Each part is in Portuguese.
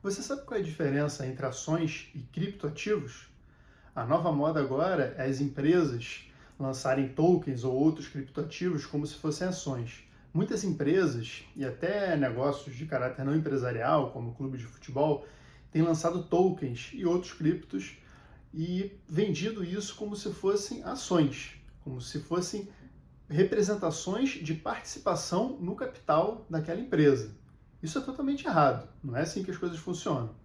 Você sabe qual é a diferença entre ações e criptoativos? A nova moda agora é as empresas lançarem tokens ou outros criptoativos como se fossem ações. Muitas empresas e até negócios de caráter não empresarial, como clubes de futebol, têm lançado tokens e outros criptos e vendido isso como se fossem ações, como se fossem representações de participação no capital daquela empresa. Isso é totalmente errado, não é assim que as coisas funcionam.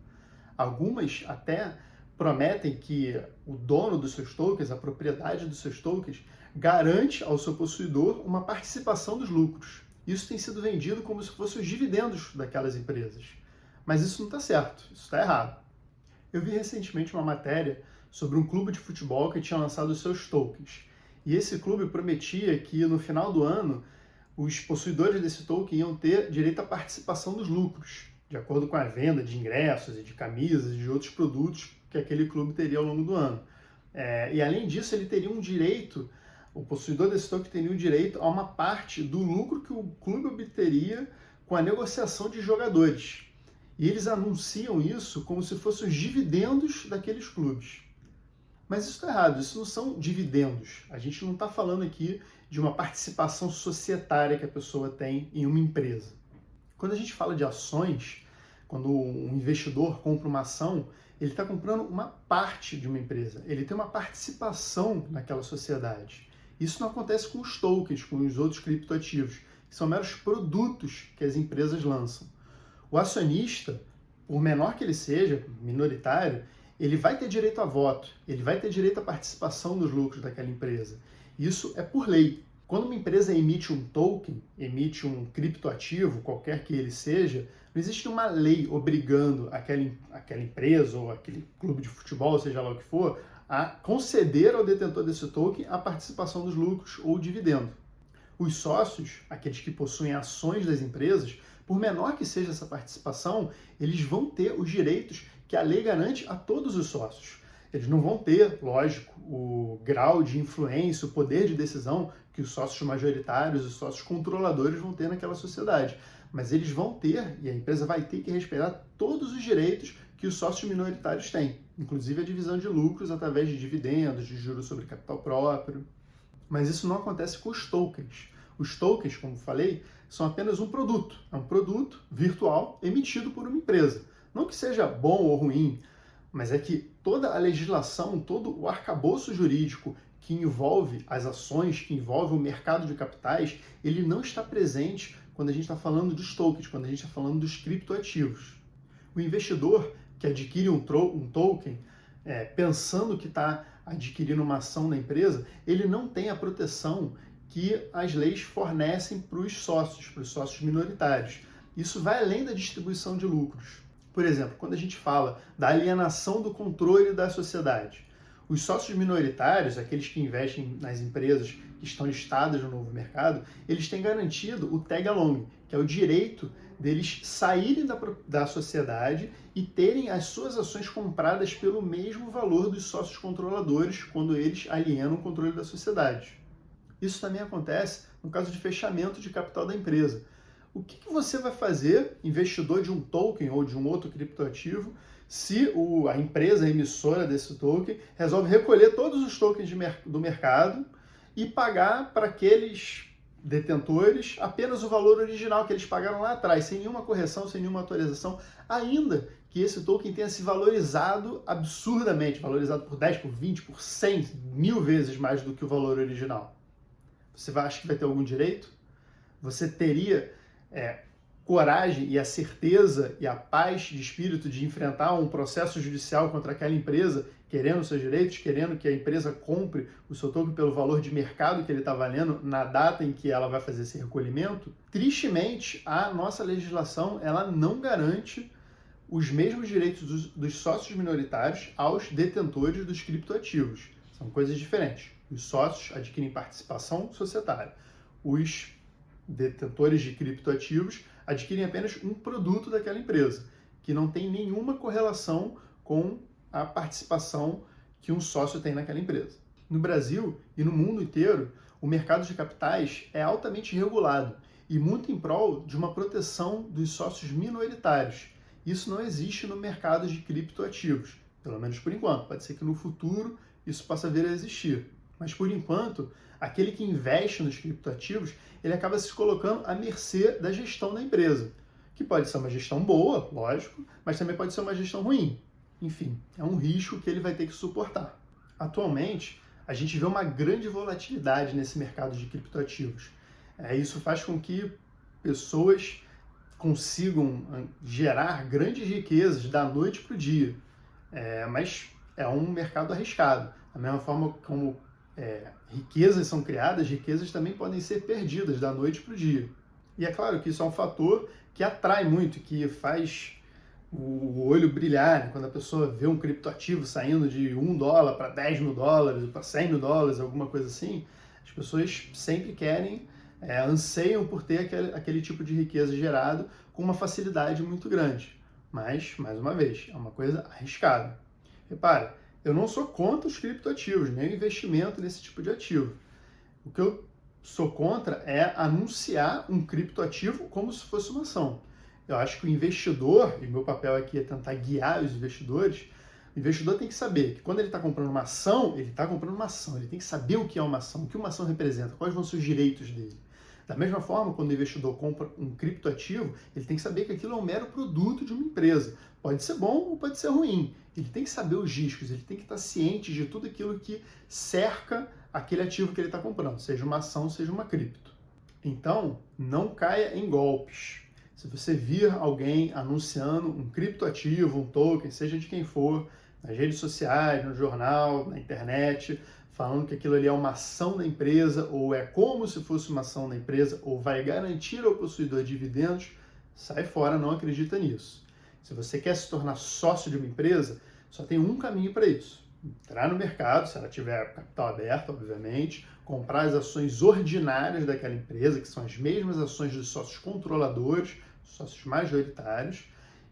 Algumas até prometem que o dono dos seus tokens, a propriedade dos seus tokens, garante ao seu possuidor uma participação dos lucros. Isso tem sido vendido como se fossem os dividendos daquelas empresas. Mas isso não está certo, isso está errado. Eu vi recentemente uma matéria sobre um clube de futebol que tinha lançado os seus tokens. E esse clube prometia que no final do ano os possuidores desse token iam ter direito à participação dos lucros, de acordo com a venda de ingressos e de camisas e de outros produtos que aquele clube teria ao longo do ano. E além disso, ele teria um direito, o possuidor desse token teria um direito a uma parte do lucro que o clube obteria com a negociação de jogadores. E eles anunciam isso como se fossem os dividendos daqueles clubes. Mas isso está errado, isso não são dividendos. A gente não está falando aqui de uma participação societária que a pessoa tem em uma empresa. Quando a gente fala de ações, quando um investidor compra uma ação, ele está comprando uma parte de uma empresa, ele tem uma participação naquela sociedade. Isso não acontece com os tokens, com os outros criptoativos, que são meros produtos que as empresas lançam. O acionista, por menor que ele seja, minoritário, ele vai ter direito a voto, ele vai ter direito à participação dos lucros daquela empresa. Isso é por lei. Quando uma empresa emite um token, emite um criptoativo, qualquer que ele seja, não existe uma lei obrigando aquela empresa ou aquele clube de futebol, seja lá o que for, a conceder ao detentor desse token a participação dos lucros ou dividendo. Os sócios, aqueles que possuem ações das empresas, por menor que seja essa participação, eles vão ter os direitos que a lei garante a todos os sócios. Eles não vão ter, lógico, o grau de influência, o poder de decisão que os sócios majoritários, os sócios controladores vão ter naquela sociedade. Mas eles vão ter, e a empresa vai ter que respeitar todos os direitos que os sócios minoritários têm, inclusive a divisão de lucros através de dividendos, de juros sobre capital próprio. Mas isso não acontece com os tokens. Os tokens, como falei, são apenas um produto. É um produto virtual emitido por uma empresa. Não que seja bom ou ruim, mas é que toda a legislação, todo o arcabouço jurídico que envolve as ações, que envolve o mercado de capitais, ele não está presente quando a gente está falando dos tokens, quando a gente está falando dos criptoativos. O investidor que adquire um token, pensando que está adquirindo uma ação da empresa, ele não tem a proteção que as leis fornecem para os sócios minoritários. Isso vai além da distribuição de lucros. Por exemplo, quando a gente fala da alienação do controle da sociedade, os sócios minoritários, aqueles que investem nas empresas que estão listadas no novo mercado, eles têm garantido o tag-along, que é o direito deles saírem da sociedade e terem as suas ações compradas pelo mesmo valor dos sócios controladores quando eles alienam o controle da sociedade. Isso também acontece no caso de fechamento de capital da empresa. O que você vai fazer, investidor de um token ou de um outro criptoativo, se a empresa emissora desse token resolve recolher todos os tokens do mercado e pagar para aqueles detentores apenas o valor original que eles pagaram lá atrás, sem nenhuma correção, sem nenhuma atualização, ainda que esse token tenha se valorizado absurdamente, valorizado por 10, por 20, por 100, 1000 vezes mais do que o valor original. Você acha que vai ter algum direito? Você teria coragem e a certeza e a paz de espírito de enfrentar um processo judicial contra aquela empresa, querendo seus direitos, querendo que a empresa compre o seu token pelo valor de mercado que ele está valendo na data em que ela vai fazer esse recolhimento? Tristemente, a nossa legislação ela não garante os mesmos direitos dos sócios minoritários aos detentores dos criptoativos. São coisas diferentes. Os sócios adquirem participação societária. Os detentores de criptoativos adquirem apenas um produto daquela empresa, que não tem nenhuma correlação com a participação que um sócio tem naquela empresa. No Brasil e no mundo inteiro, o mercado de capitais é altamente regulado e muito em prol de uma proteção dos sócios minoritários. Isso não existe no mercado de criptoativos, pelo menos por enquanto. Pode ser que no futuro isso possa vir a existir. Mas por enquanto, aquele que investe nos criptoativos, ele acaba se colocando à mercê da gestão da empresa, que pode ser uma gestão boa, lógico, mas também pode ser uma gestão ruim. Enfim, é um risco que ele vai ter que suportar. Atualmente, a gente vê uma grande volatilidade nesse mercado de criptoativos. Isso faz com que pessoas consigam gerar grandes riquezas da noite para o dia. Mas é um mercado arriscado. Da mesma forma como riquezas são criadas, riquezas também podem ser perdidas da noite para o dia. E é claro que isso é um fator que atrai muito, que faz o olho brilhar, né? Quando a pessoa vê um criptoativo saindo de $1 para $10 mil, para $100 mil, alguma coisa assim, as pessoas sempre querem, anseiam por ter aquele tipo de riqueza gerado com uma facilidade muito grande. Mas, mais uma vez, é uma coisa arriscada. Repara, eu não sou contra os criptoativos, nem o investimento nesse tipo de ativo. O que eu sou contra é anunciar um criptoativo como se fosse uma ação. Eu acho que o investidor, e meu papel aqui é tentar guiar os investidores, o investidor tem que saber que quando ele está comprando uma ação, ele está comprando uma ação, ele tem que saber o que é uma ação, o que uma ação representa, quais vão ser os direitos dele. Da mesma forma, quando o investidor compra um criptoativo, ele tem que saber que aquilo é um mero produto de uma empresa. Pode ser bom ou pode ser ruim. Ele tem que saber os riscos, ele tem que estar ciente de tudo aquilo que cerca aquele ativo que ele está comprando, seja uma ação, seja uma cripto. Então, não caia em golpes. Se você vir alguém anunciando um criptoativo, um token, seja de quem for, nas redes sociais, no jornal, na internet, falando que aquilo ali é uma ação da empresa, ou é como se fosse uma ação da empresa, ou vai garantir ao possuidor dividendos, sai fora, não acredita nisso. Se você quer se tornar sócio de uma empresa, só tem um caminho para isso. Entrar no mercado, se ela tiver capital aberto, obviamente, comprar as ações ordinárias daquela empresa, que são as mesmas ações dos sócios controladores, sócios majoritários,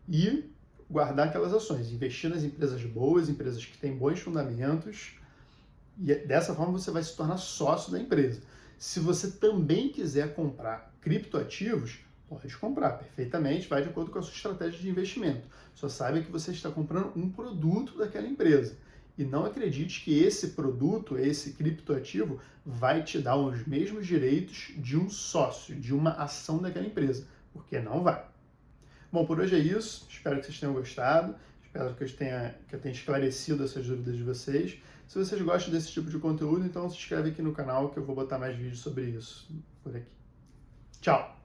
e guardar aquelas ações, investir nas empresas boas, empresas que têm bons fundamentos, e dessa forma você vai se tornar sócio da empresa. Se você também quiser comprar criptoativos, pode comprar perfeitamente, vai de acordo com a sua estratégia de investimento. Só saiba que você está comprando um produto daquela empresa. E não acredite que esse produto, esse criptoativo, vai te dar os mesmos direitos de um sócio, de uma ação daquela empresa, porque não vai. Bom, por hoje é isso. Espero que vocês tenham gostado. Espero que eu tenha esclarecido essas dúvidas de vocês. Se vocês gostam desse tipo de conteúdo, então se inscreve aqui no canal que eu vou botar mais vídeos sobre isso por aqui. Tchau!